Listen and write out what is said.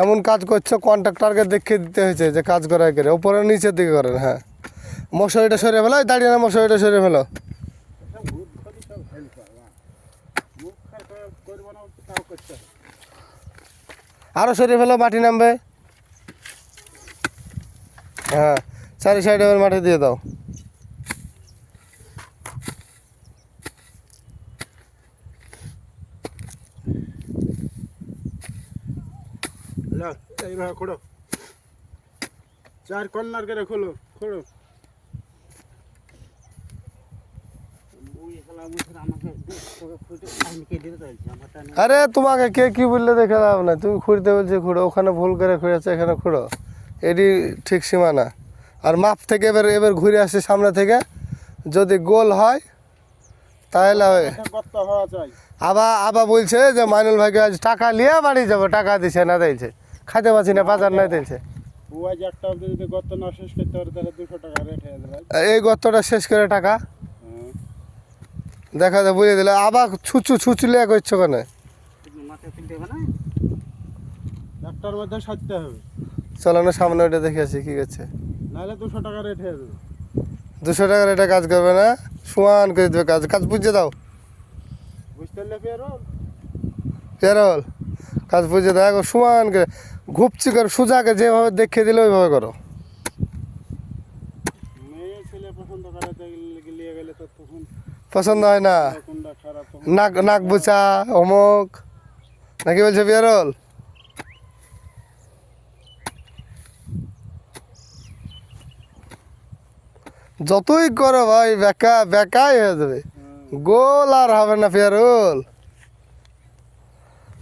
এমন কাজ করছো কন্ট্রাক্টরকে দেখিয়ে দিতে হয়েছে যে কাজ করায় করে উপরে নিচের দিকে করেন। হ্যাঁ, মশারিটা সরিয়ে ফেলো, দাঁড়িয়ে না, মশারিটা সরিয়ে ফেলো। আরও সরিয়ে ফেলো, মাটি নামবে। হ্যাঁ, চারি সাইডে এবার মাটি দিয়ে দাও। এইভাবে খোড়ো, চার কর্নার করে খোলো খোড়ো। আরে তোমাকে কে কি বললে দেখে দাও না, তুমি খুঁড়তে বলছো খুঁড়ো, ওখানে ভুল করে খুঁড়েছে, এখানে খুঁড়ো, এটি ঠিক সীমানা। আর মাপ থেকে এবার এবার ঘুরে আসছে সামনে থেকে, যদি গোল হয় তাহলে গর্ত হওয়া চাই। আবার আবার বলছে যে মাইনুল ভাইকে আজ টাকা নিয়ে বাড়ি যাবো, টাকা দিছে না দিয়েছে, খাইতে পারছি না, বাজার না দিয়েছে। ও আজ একটা অবধি যদি গর্ত না শেষ করতে পারে তাহলে 200 টাকা রেট হয়ে যাবে। এই গর্তটা শেষ করে টাকা দেখা যায়, বুঝে দিলে আবার ছুচুলিয়া করছো কেন? একটার মধ্যে সাজতে হবে, চলো না সামনে ওইটা দেখে আসি কি করছে। নাহলে 200 টাকা রেট হয়ে যাবে। 200 টাকার এটা কাজ করবে না, সমান করে দেবে কাজ, কাজ বুঝে দাও। বুঝতে পারলে পেরোল পেরোল কাজ বুঝে দাও, এখন সমান করে ঘুপচি করে সোজাকে যেভাবে দেখিয়ে দিলে ওইভাবে করো। মেয়ে ছেলে পছন্দ করে নিয়ে গেলে তো তখন পছন্দ হয় না, কোনটা খারাপ নাক নাক বুচা অমুক নাকি বলছে পেরোল। যতই করো ভাই বেকাই হয়ে যাবে, গোল আর হবে না পেরোল।